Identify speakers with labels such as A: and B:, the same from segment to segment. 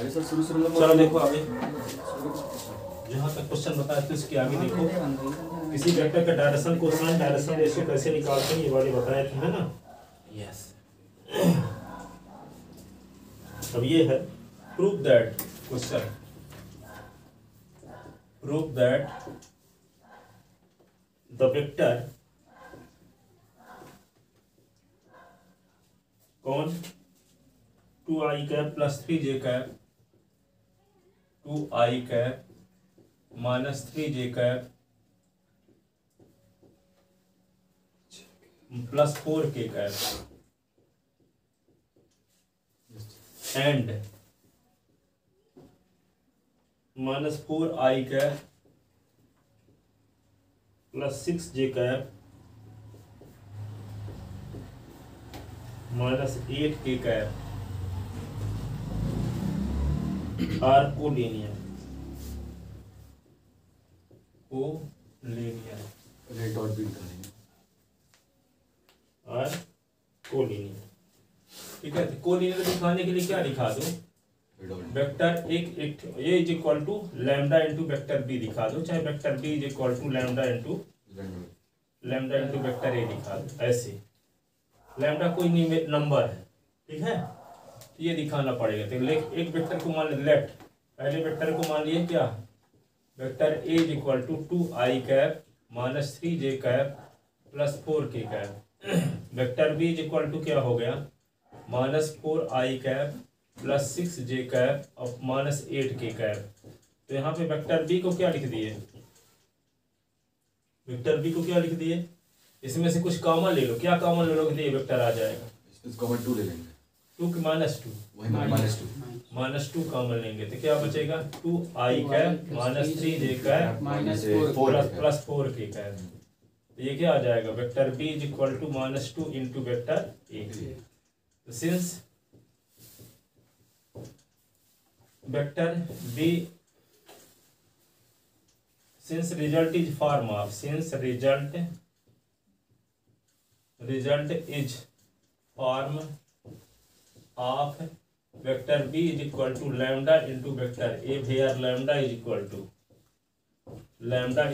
A: अरे सर शुरू शुरू में
B: चलो देखो आगे, जहाँ तक क्वेश्चन बताया थे उसके आगे देखो, किसी वेक्टर का डायरेक्शन कोसाइन डायरेक्शन रेशियो कैसे निकालते हैं ये वाले बताए थे, है ना।
A: यस
B: अब ये है prove that question, prove that the vector कौन 2i cap plus 3j cap 2i cap minus 3j cap plus 4k cap and minus 4i cap plus 6j cap minus 8k cap are collinear, collinear
A: रेट और बीट करेंगे
B: और collinear. ठीक है, तो collinear दिखाने के लिए क्या दिखा दो, वेक्टर एक A is equal to lambda into vector B दिखा दो, चाहे vector B is equal to lambda into vector A दिखा दो। ऐसे लैम्डा कोई नंबर है, ठीक है, ये दिखाना पड़ेगा। तो एक वेक्टर को मान लिया लेफ्ट, पहले वेक्टर को मान लिए क्या, vector A is equal to 2i cap minus 3j cap plus 4k cap. Vector B is equal to क्या हो गया, minus 4i cap plus 6j cap और माइनस 8k कैप। तो यहाँ पे वेक्टर बी को क्या लिख दिए, वेक्टर बी को क्या लिख दिए, इसमें से कुछ कॉमन ले लो, क्या कॉमन ले लोगे तो ये वेक्टर आ जाएगा,
A: कॉमन 2 ले लेंगे,
B: 2 की माइनस 2,
A: वही माइनस 2
B: कॉमन लेंगे तो क्या बचेगा, 2i cap minus 3j cap
A: minus
B: plus 4k cap. तो ये क्या आ जाएगा, vector B is equal to minus 2 into vector A. तो since vector B, since result is form of, since result is form of vector B is equal to lambda into vector A, where lambda is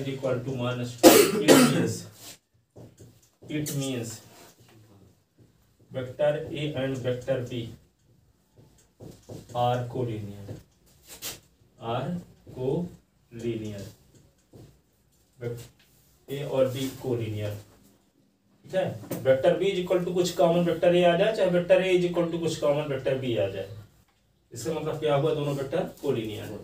B: equal to minus 2। It means vector A and vector B are collinear, A और B collinear. ठीक है, vector B is equal to कुछ common vector a आ जाए, चाहे vector A is equal to कुछ common vector b आ जाए, इसका मतलब क्या हुआ, दोनों वेक्टर कोलिनियर है।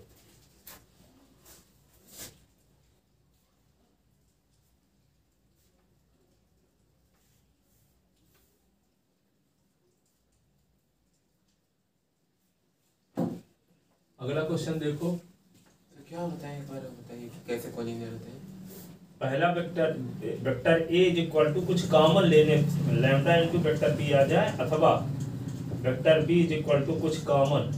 B: अगला क्वेश्चन देखो,
C: तो क्या होता है, एक बार बताइए कैसे कोलिनियर होते हैं।
B: पहला vector A is equal to कुछ कॉमन लेने, लैम्डा इंटू वेक्टर बी आ जाए, अथवा vector B is equal to कुछ कॉमन,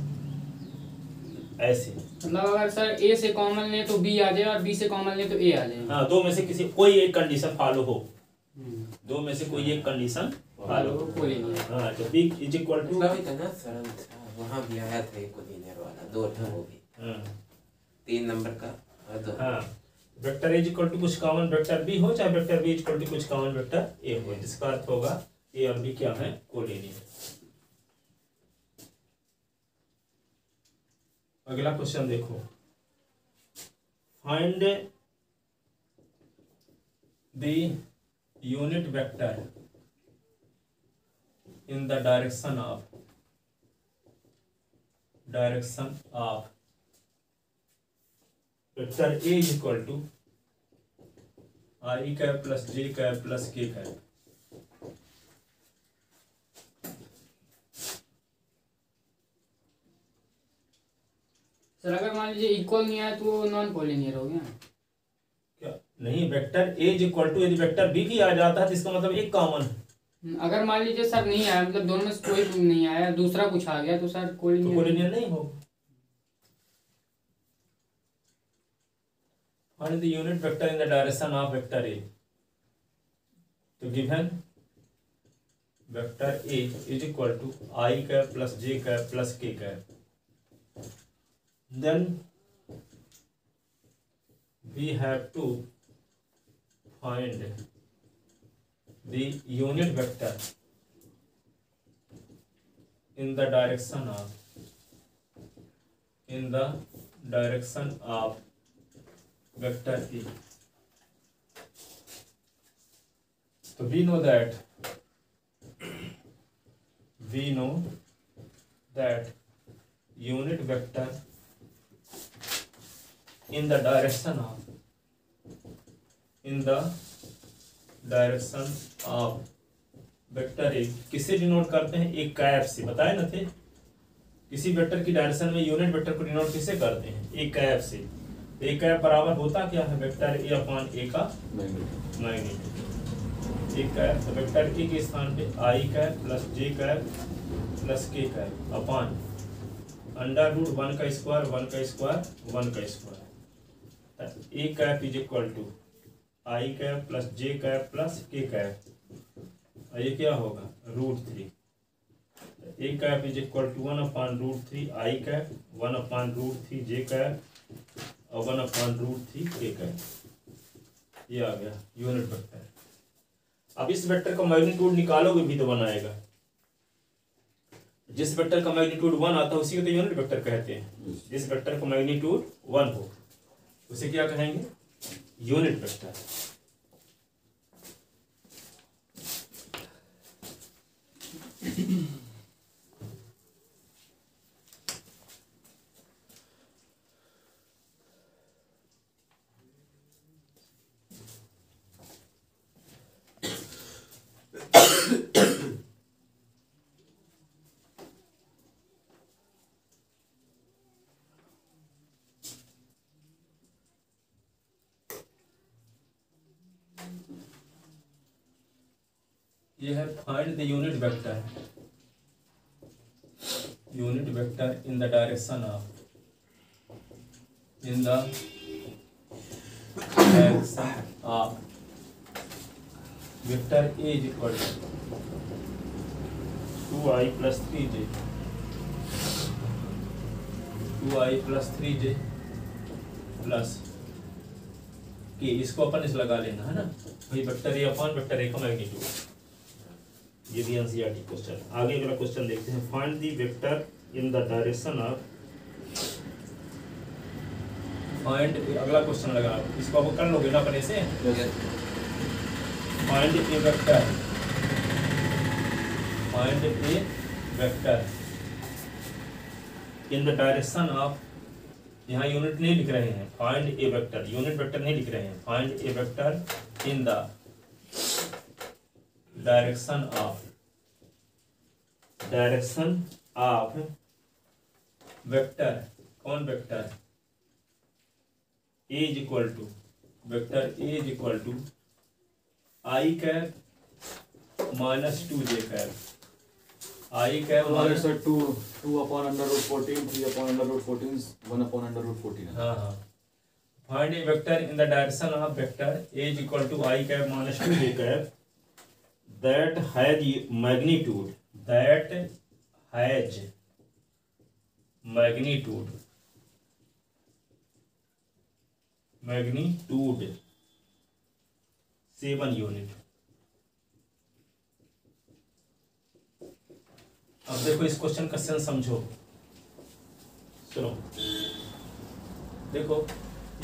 B: ऐसे
D: मतलब अगर सर ए से कॉमन ले तो बी आ जाए और बी से कॉमन ले तो ए आ जाए।
B: हाँ, दो में से किसी कोई एक कंडीशन फॉलो हो, दो में से कोई एक कंडीशन फॉलो हो।
D: कोलिनियर।
B: हाँ, तो बी इज इक्वल टू,
C: इतना सरल था, वहाँ भी आया था एक कोलिनियर वाला, 2 था वो भी, 3 नंबर का और 2।
B: हाँ, vector A is equal to कुछ कॉमन वेक्टर बी हो, चाहे vector B is equal to कुछ कॉमन वेक्टर ए हो, जिसका अर्थ होगा ए और बी क्या है, कोलिनियर। अगला क्वेश्चन देखो, find the unit vector in the direction of vector A is equal to I cap plus J cap plus के कैप।
D: सर अगर मान लीजिए इक्वल नहीं आया तो वो नॉन कोलिनियर हो गया
B: क्या नहीं, vector A is equal to, यदि वेक्टर बी भी आ जाता है तो इसका मतलब एक कॉमन।
D: अगर मान लीजिए सर नहीं आया, मतलब दोनों में से कोई नहीं आया, दूसरा कुछ आ गया तो सर
B: कोलिनियर नहीं हो। Find the unit vector in the direction of vector A. तो given vector A is equal to I cap plus J cap plus K cap. then we have to find the unit vector in the direction of vector A. So we know that unit vector in the direction of vector A किससे denote करते हैं? एक cap से, बताए ना थे। किसी vector की डायरेक्शन में यूनिट वेक्टर को डिनोट किससे करते हैं? एक कैप से। एक कैप बराबर होता क्या है? वेक्टर ए अपॉन ए का मैग्नीट्यूड। एक कैप तो वेक्टर ए के स्थान पे i cap plus J cap plus के कैप अपॉन अंडर रूट 1 का स्क्वायर 1 का स्क्वायर 1 का square. A cap is equal to I cap plus J cap plus के कैप, ये क्या होगा? √3। A cap is equal to 1/√3 i cap 1/√3 j cap और 1/√3 के कैप। ये आ गया यूनिट वेक्टर। अब इस वेक्टर का मैग्नीट्यूड निकालोगे भी तो बनाएगा। जिस वेक्टर का मैग्नीट्यूड 1 आता है उसी को तो यूनिट वेक्टर कहते हैं। जिस वेक्टर का मैग्नीट्यूड 1 हो उसे क्या कहेंगे? Unit vector. यह है find the unit vector in the direction of vector A is equal to 2i plus 3j plus K. इसको अपन इस लगा लेना है ना भाई, vector A upon vector A का मैग्नीट्यूड। ये भी एनसीईआरटी क्वेश्चन। आगे अगला क्वेश्चन देखते हैं। Find the vector in the direction of, find, अगला क्वेश्चन लगा, इसको आप कर लोगे ना अपने से। Find a vector in the direction of, यहाँ यूनिट नहीं लिख रहे हैं, find a vector, unit vector नहीं लिख रहे हैं। Find a vector in the direction of vector, कौन vector? A is equal to, vector A is equal to I cap minus 2j cap, i cap minus
A: 2/√14, 3/√14, 1/√14।
B: हाँ। Find a vector in the direction of vector A is equal to I cap minus 2j cap that has magnitude magnitude 7 unit. अब देखो इस question का sense समझो। चलो देखो,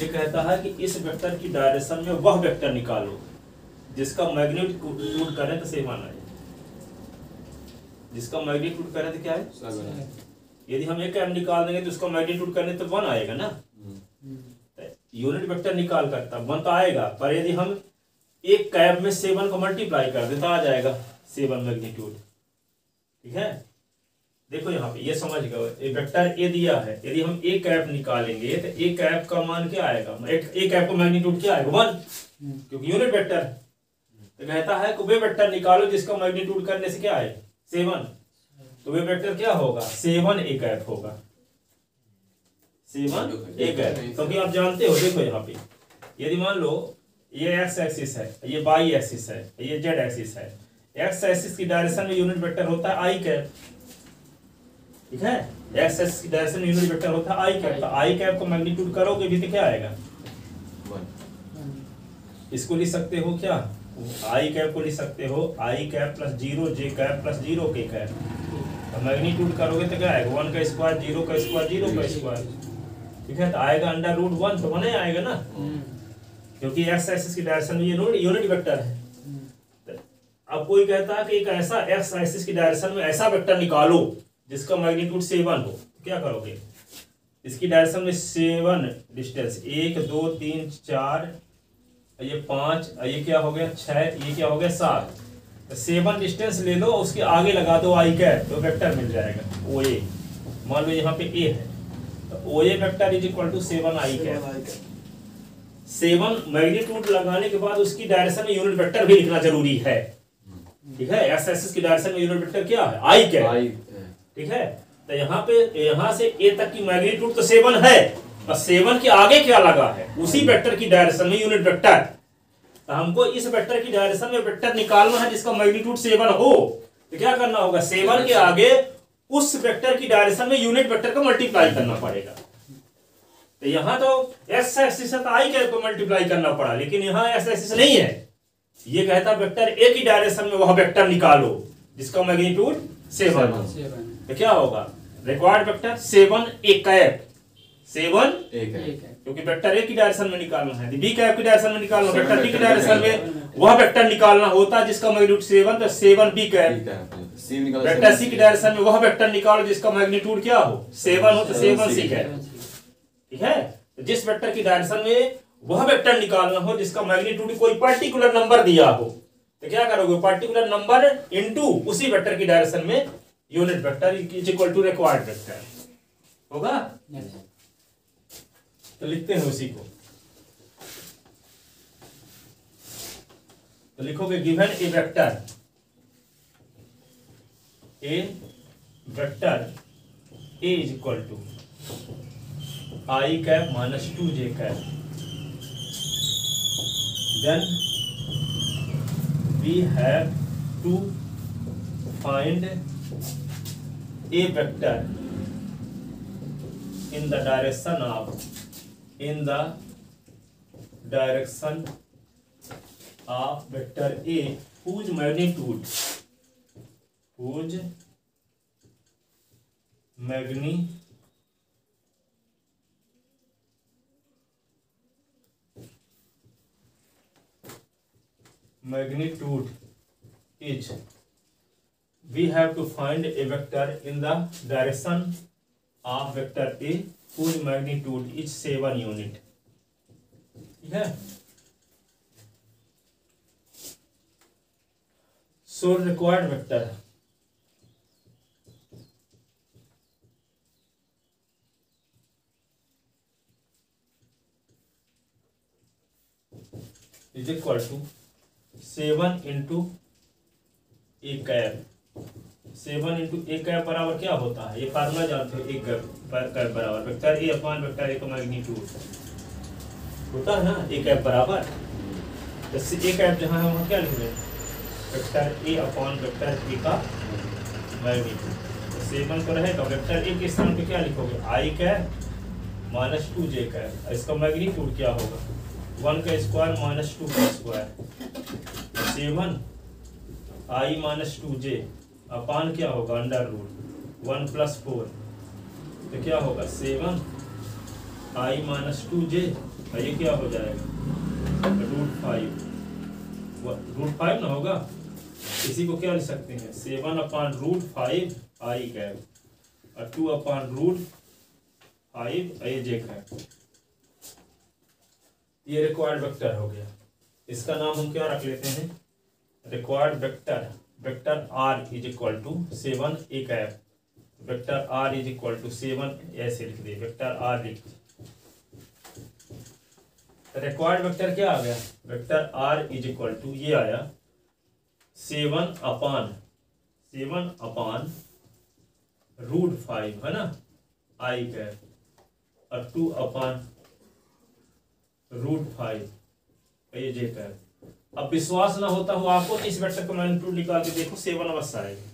B: ये कहता है कि इस वेक्टर की डायरेक्शन में वह वेक्टर निकालो जिसका मैग्नीट्यूड करें तो 7 आए। जिसका मैग्नीट्यूड करें तो क्या है? 7। यदि हम एक कैप निकाल देंगे तो उसका मैग्नीट्यूड करने तो 1 आएगा ना। यूनिट वेक्टर निकाल करता 1 तो आएगा, पर यदि हम एक कैप में 7 को मल्टीप्लाई कर दें तो आ जाएगा 7 मैग्नीट्यूड। ठीक है, देखो यहाँ पे ये समझ गए। वेक्टर ए दिया है, यदि हम एक कैप निकालेंगे तो एक कैप का मान क्या आएगा? एक कैप का मैग्नीट्यूड क्या आएगा? 1, क्योंकि यूनिट वेक्टर। तो कहता है कि वे वेक्टर निकालो जिसका मैग्नीट्यूड करने से क्या है? 7। तो वे वेक्टर क्या होगा? 7 ए कैप होगा, 7 ए कैप। क्योंकि आप जानते हो, देखो यहाँ पे यदि मान लो ये एक्स एक्सिस है, ये वाई एक्सिस है, ये जेड एक्सिस है। एक्स एक्सिस की डायरेक्शन में यूनिट वेक्टर होता है आई कैप। ठीक है। एक्स एक्सिस की डायरेक्शन में यूनिट वेक्टर होता है आई कैप, तो आई कैप को मैग्नीट्यूड करोगे भी तो क्या आएगा,
A: 1।
B: इसको लिख सकते हो क्या, आई कैप को लिख सकते हो आई कैप प्लस 0 जे कैप प्लस 0 के कैप, तो मैग्नीट्यूड करोगे तो क्या आएगा 1 का स्क्वायर 0 का स्क्वायर 0 का स्क्वायर, ठीक है। तो आएगा अंडर रूट 1, तो 1 ही आएगा ना, क्योंकि एक्स एक्सिस की डायरेक्शन में ये यूनिट वेक्टर है। अब कोई कहता है कि एक ऐसा एक्स एक्सिस की डायरेक्शन में ऐसा वेक्टर निकालो जिसका मैग्नीट्यूड 7 हो, तो क्या करोगे, इसकी डायरेक्शन में 7 डिस्टेंस 1 2 3 4 ये 5 ये क्या हो गया 6 ये क्या हो गया 7, तो 7 डिस्टेंस ले लो, उसके आगे लगा दो आई कैप, तो वेक्टर मिल जाएगा ओ ए। मान लो यहाँ पे ए है, तो O A vector is equal to 7 i cap. 7 magnitude लगाने के बाद उसकी डायरेक्शन में यूनिट वेक्टर भी लिखना जरूरी है, ठीक है। एक्स एक्सिस की डायरेक्शन में यूनिट वेक्टर क्या है आई कैप, ठीक है। तो यहाँ से ए तक की मैग्नीट्यूड तो 7 है, और 7 के आगे क्या लगा है उसी वेक्टर की डायरेक्शन में यूनिट वेक्टर, तो हमको इस वेक्टर की डायरेक्शन में वेक्टर निकालना है जिसका मैग्नीट्यूड 7 हो, तो क्या करना होगा 7 के आगे उस वेक्टर की डायरेक्शन में यूनिट वेक्टर को मल्टीप्लाई करना पड़ेगा। तो यहाँ तो एक्स एक्सिस है तो आई कैप को मल्टीप्लाई करना पड़ा, लेकिन यहाँ एक्स एक्सिस नहीं है, ये कहता वेक्टर ए की डायरेक्शन में वह वेक्टर निकालो जिसका मैग्नीट्यूड 7 हो, तो क्या होगा रिक्वायर्ड वेक्टर 7 ए कैप, 7 क्योंकि वेक्टर ए की डायरेक्शन में निकालना है, बी कैप की डायरेक्शन में निकालना, वेक्टर बी की डायरेक्शन में वह वेक्टर निकालना होता है जिसका मैग्नीट्यूड 7, तो 7 बी कैप। वेक्टर सी की डायरेक्शन में वह वेक्टर निकालो जिसका मैग्नीट्यूड क्या हो 7 हो, तो 7 सी कैप, ठीक है। तो जिस वेक्टर की डायरेक्शन में वह वेक्टर निकालना हो जिसका मैग्नीट्यूड कोई पर्टिकुलर नंबर दिया हो, तो क्या करोगे पर्टिकुलर नंबर इनटू उसी वेक्टर की डायरेक्शन में unit vector is equal to required vector होगा। तो लिखते हैं उसी को, तो लिखोगे given a vector A is equal to I cap minus 2 J cap, then we have to find a vector in the direction of vector A whose magnitude magnitude is, we have to find a vector in the direction of vector A whose magnitude is 7 unit, ठीक है। So required vector is equal to 7 into A cap, 7 into A cap बराबर क्या होता है, ये formula जानते हो, एक कैप बराबर vector A upon vector A का मैग्नीट्यूड होता है ना, ए कैप बराबर, जैसे ए कैप जहाँ है वहाँ क्या लिख रहे हैं vector A upon vector A का मैग्नीट्यूड, तो 7 को रहेगा, वेक्टर ए के स्थान पे क्या लिखोगे आई कैप माइनस 2 जे कैप, इसका मैग्नीट्यूड क्या होगा 1 का स्क्वायर माइनस 2 का स्क्वायर, 7 आई माइनस 2 जे अपान क्या होगा अंडर रूट 1 प्लस 4, तो क्या होगा 7 आई माइनस 2 जे, ये क्या हो जाएगा रूट 5 ना होगा, इसी को क्या लिख सकते हैं 7 अपान रूट 5 आई कैप और 2 upon root 5 I J cap, ये रिक्वायर्ड वेक्टर हो गया। इसका नाम हम क्या रख लेते हैं required vector R is equal to 7 A cap, vector R is equal to 7 ऐसे लिख दे, वेक्टर आर लिख, रिक्वायर्ड वेक्टर क्या आ गया vector R is equal to ये आया 7 अपान रूट 5 है ना आई कैप और 2 अपान रूट 5 ये जे कैप। अब विश्वास ना होता हो आपको तो इस वेक्टर का मैग्नीट्यूड निकाल के देखो 7 अवश्य आएगा,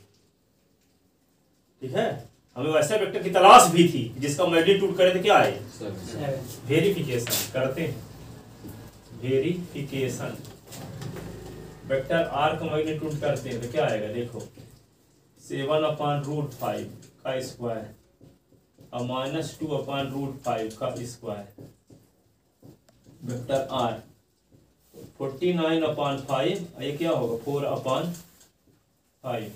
B: ठीक है। हमें वैसे वेक्टर की तलाश भी थी जिसका मैग्नीट्यूड करें तो क्या आए,
A: 7
B: वेरिफिकेशन करते हैं, वेरिफिकेशन वेक्टर आर का मैग्नीट्यूड करते हैं तो क्या आएगा, देखो 7/√5 का स्क्वायर और -2/√5 का स्क्वायर वेक्टर आर 49/5 ये क्या होगा 4/5,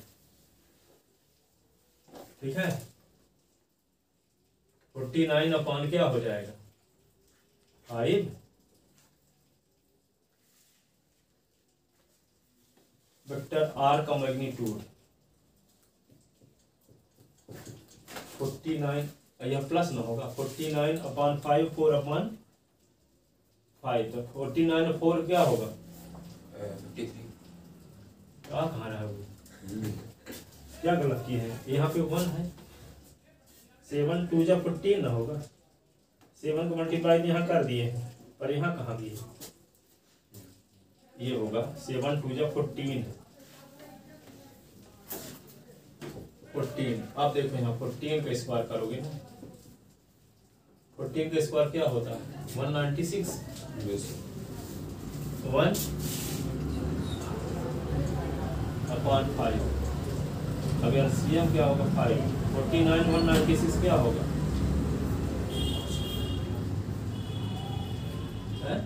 B: ठीक है। 49 क्या हो जाएगा 5, वेक्टर आर का मैग्नीट्यूड 49, यह प्लस ना होगा 49/5 4/5, तो 49 और 4 क्या होगा
C: 53।
B: क्या कहा रहा है वो, क्या गलत किए हैं, यहाँ पे 1 है, 7 2 जा 14 ना होगा, 7 को मल्टीप्लाई यहाँ कर दिए पर यहाँ कहाँ दिए, ये होगा 7 2 जा 14। आप देखो यहाँ 14 का स्क्वायर करोगे ना, 14 का स्क्वायर क्या होता है 196, 1/5, अब एलसीएम क्या होगा 5, 49 196 क्या होगा है?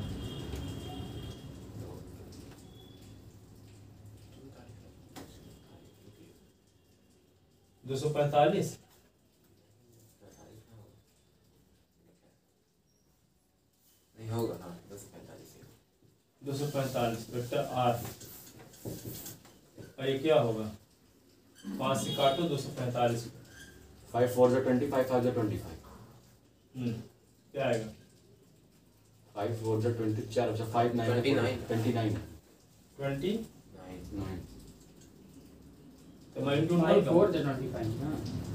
B: 245,
C: नहीं होगा, हाँ 245 ही होगा।
B: 245 वेक्टर आर, और ये क्या होगा 5 से काटो 245 को,
A: 5 4 जा 25, 5 जा 25,
B: क्या आएगा
A: 5 4 जा 24, अच्छा 5 9
C: 29
A: 29
B: 20,
A: 9
B: तो मैग्नीट्यूड
D: 5 4 जा 25 ना,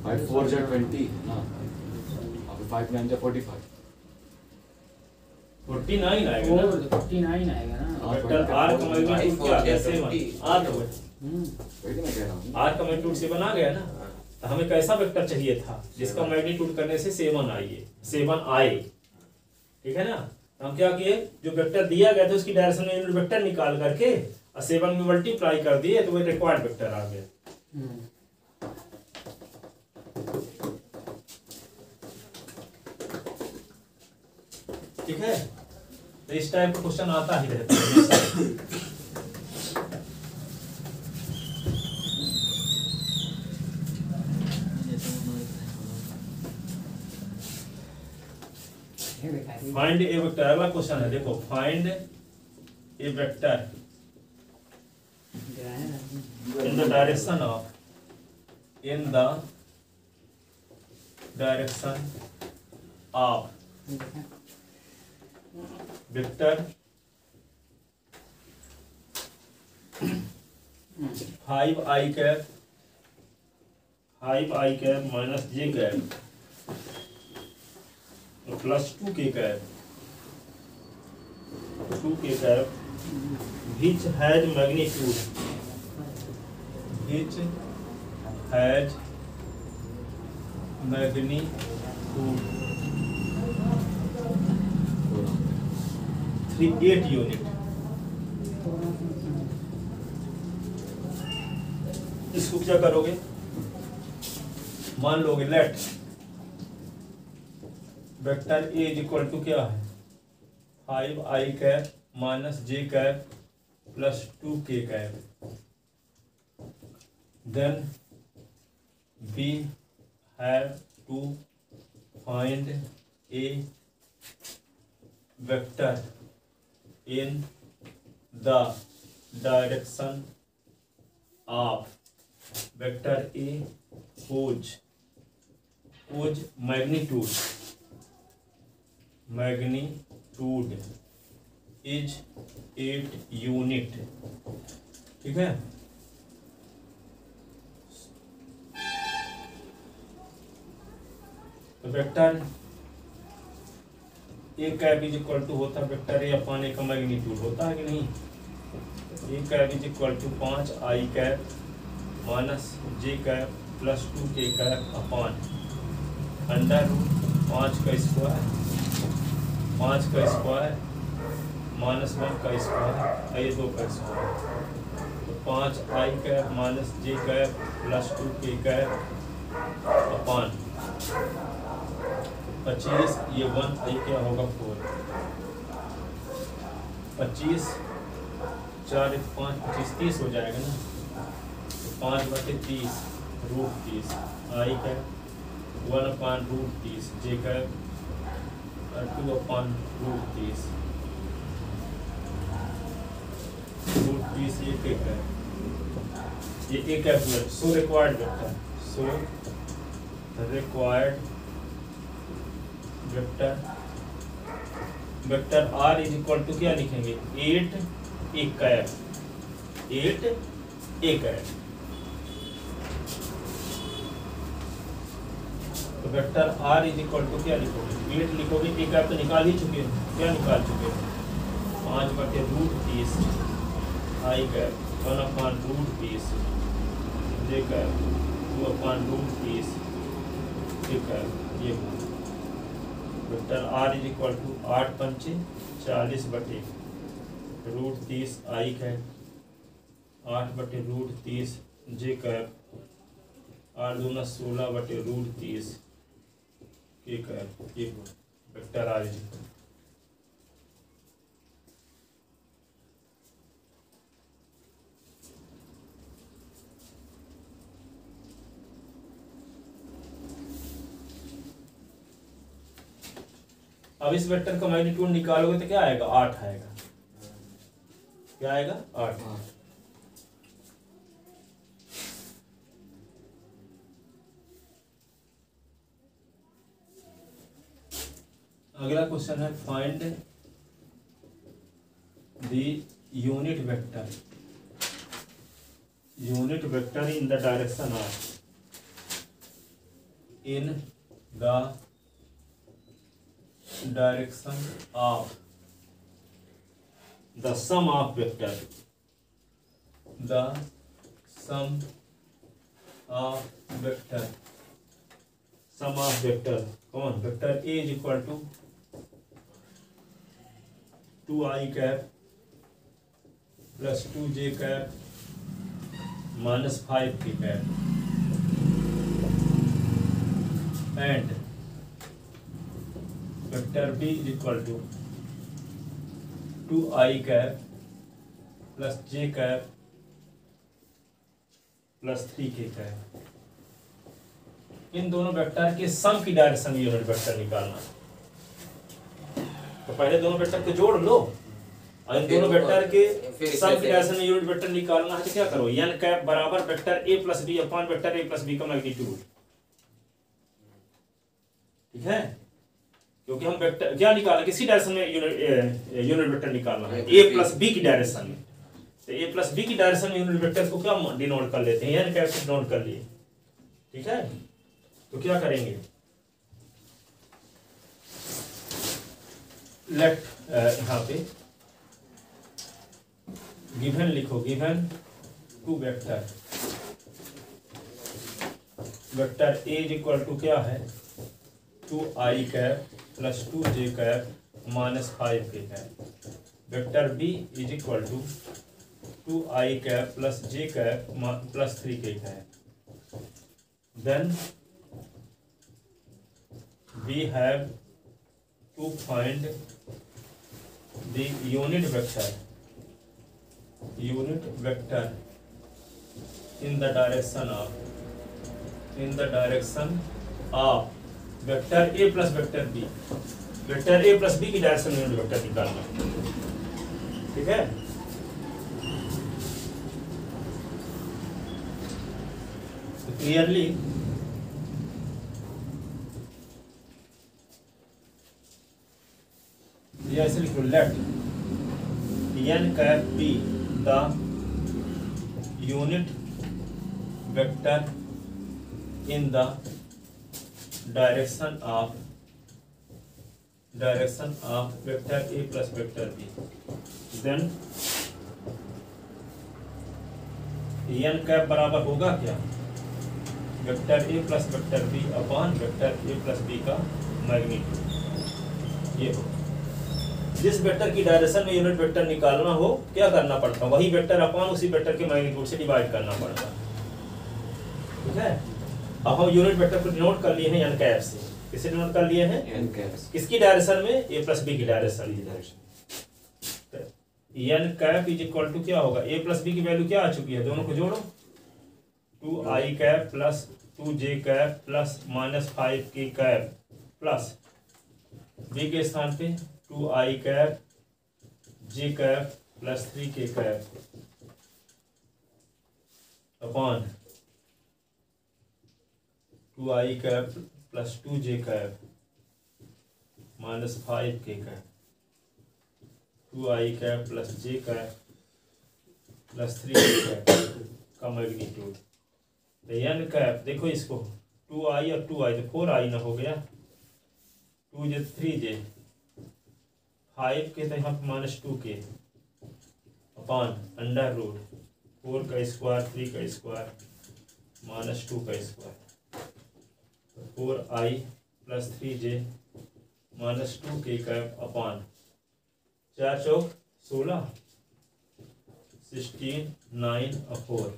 A: 5 4 जा 20 ना, अब 5 9 जा 45,
B: 49 आएगा ना,
D: 49 आएगा ना।
B: वेक्टर आर का मैग्नीट्यूड क्या आ गया 7, आर का
A: वही तो मैं कह रहा हूँ।
B: आर का मैग्नीट्यूड 7 आ गया ना, तो हमें कैसा वेक्टर चाहिए था जिसका मैग्नीट्यूड करने से 7 आए, ठीक है ना। तो हम क्या किए, जो वेक्टर दिया गया था उसकी डायरेक्शन में यूनिट वेक्टर निकाल करके और 7 में मल्टीप्लाई कर दिए तो वो रिक्वायर्ड वेक्टर आ गया। ठीक है, तो इस टाइप का क्वेश्चन आता ही रहता है। फाइंड ए वेक्टर, अगला क्वेश्चन है देखो, find a vector in the direction of vector 5i cap minus j cap plus 2k cap which has magnitude which has magnitude 38 unit। इसको क्या करोगे, मान लोगे let vector A is equal to क्या है 5i cap minus j cap plus 2k cap, then we have to find a vector in the direction of vector A whose magnitude is 8 unit। ठीक है, तो vector A cap is equal to होता है vector A upon ए का magnitude होता है कि नहीं, a cap is equal to 5i cap minus j cap plus 2k cap upon under root 5 का स्क्वायर, 5 का स्क्वायर माइनस 1 का स्क्वायर, ये 2 का स्क्वायर, तो 5i cap minus j cap plus 2k cap upon 25, ये 1i क्या होगा 4, 25 4 5 25 30 हो जाएगा ना, तो 5/30 root 30 i cap 1/√30 J cap 2/√30 √30 ये के कैप, ये a cap. So required vector, so required vector, vector r is equal to क्या लिखेंगे 8 ए कैप, 8 ए कैप। तो vector r is equal to क्या लिखोगे 8 लिखोगे, ए कैप तो निकाल ही चुके हो, क्या निकाल चुके हो 5/√30 I cap 1/√30 J cap 2/√30 A cap. ये vector r is equal to 8 पंचे 40/√30 आई कैप 8/√30 जे कैप 8 दूना 16/√30 के कैप। ये वेक्टर r इज इक्वल अब इस वेक्टर का मैग्नीट्यूड निकालोगे तो क्या आएगा 8 आएगा, क्या आएगा 8। अगला क्वेश्चन है find the unit vector in the direction of, in the direction of the sum of vector, the sum of vector, sum of vector कौन vector a is equal to 2i cap plus 2j cap minus 5k cap and vector b is equal to 2i cap plus j cap plus 3k cap. इन दोनों vector के सम की direction unit vector निकालना। तो पहले दोनों vector को जोड़ लो और इन दोनों वेक्टर के सम की डायरेक्शन यूनिट वेक्टर निकालना है तो क्या करो n कैप बराबर vector a plus b upon vector a plus b का मैग्नीट्यूड। ठीक है, क्योंकि हम वेक्टर क्या निकालना किसी डायरेक्शन में यूनिट वेक्टर निकालना है a प्लस b की डायरेक्शन में, तो a प्लस b की डायरेक्शन में यूनिट वेक्टर को क्या डिनोट कर लेते हैं n कैप से डिनोट कर लिए। ठीक है, तो क्या करेंगे लेट यहाँ पे गिवन लिखो, given two vector, vector a is equal to क्या है 2i cap plus 2j cap minus 5k cap, vector b is equal to 2i cap plus j cap plus 3k cap. Then we have to find the unit vector in the direction of vector a plus vector b, vector a plus b की direction में unit vector निकालना। ठीक है, तो clearly ऐसे लिखो let n cap b the unit vector in the direction of vector a plus vector b। Then n cap बराबर होगा क्या vector A plus vector B upon vector A plus B का मैग्नीट्यूड ये हो। जिस vector की direction में unit vector निकालना हो क्या करना पड़ता है, वही वेक्टर अपॉन उसी वेक्टर के मैग्नीट्यूड से डिवाइड करना पड़ता है। ठीक है, अब हम यूनिट वेक्टर को डिनोट कर लिए हैं एन कैप से। किसे डिनोट कर लिए हैं?
A: एन कैप्स
B: किसकी डायरेक्शन में? ए प्लस बी की direction. N cap is equal to क्या होगा, ए प्लस बी की वैल्यू क्या आ चुकी है, दोनों को जोड़ो, 2i cap plus 2j cap plus -5k cap plus B के स्थान पे 2i cap j cap plus 3k cap upon 2i cap plus 2j cap -5k cap 2i cap plus j cap plus 3k cap का magnitude. तो N cap देखो इसको 2i और 2i तो 4i ना हो गया, 2j 3j 5 के तो यहाँ पे -2k अपॉन अंडर रूट 4 का स्क्वायर 3 का स्क्वायर -2 का स्क्वायर, तो 4i plus 3j -2k cap upon 4 चौक 16 16 9 और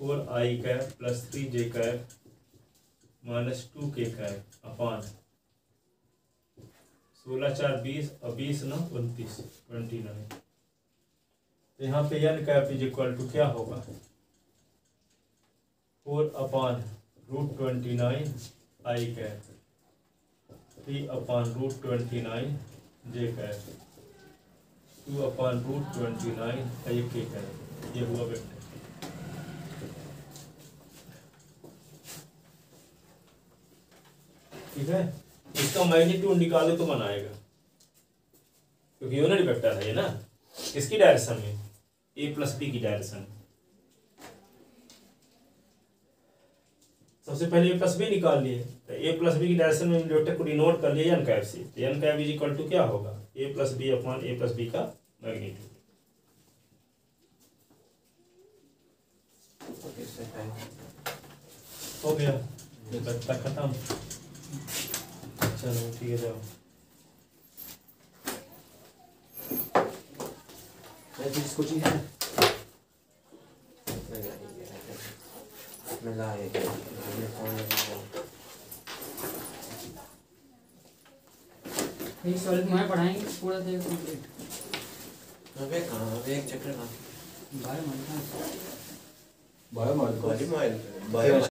B: 4i cap plus 3j cap -2k cap upon 16 4 20 और 20 9 29 29। तो यहाँ पे N cap is equal to क्या होगा, 4 upon root 29 I cap 3 upon root 29 J cap 2 upon root 29 K cap. ये हुआ vector. ठीक है, इसका मैग्नीट्यूड निकाले तो बनाएगा, क्योंकि यूनिट वेक्टर है ये ना, किसकी डायरेक्शन में, ए प्लस बी की डायरेक्शन। सबसे पहले ए प्लस बी निकाल लिए, तो ए प्लस बी की डायरेक्शन में वेक्टर को डिनोट कर लिया एन कैप से, तो N cap is equal to क्या होगा, A plus B upon A plus B का मैग्नीट्यूड। हो गया वेक्टर खत्म। चलो ठीक है, जाओ।
A: इसको चाहिए
D: ये सॉलिड में पढ़ाएंगे पूरा देर कंप्लीट।
C: अबे कहाँ, अबे एक चैप्टर कहाँ?
D: Bio
A: bio molecules
C: bio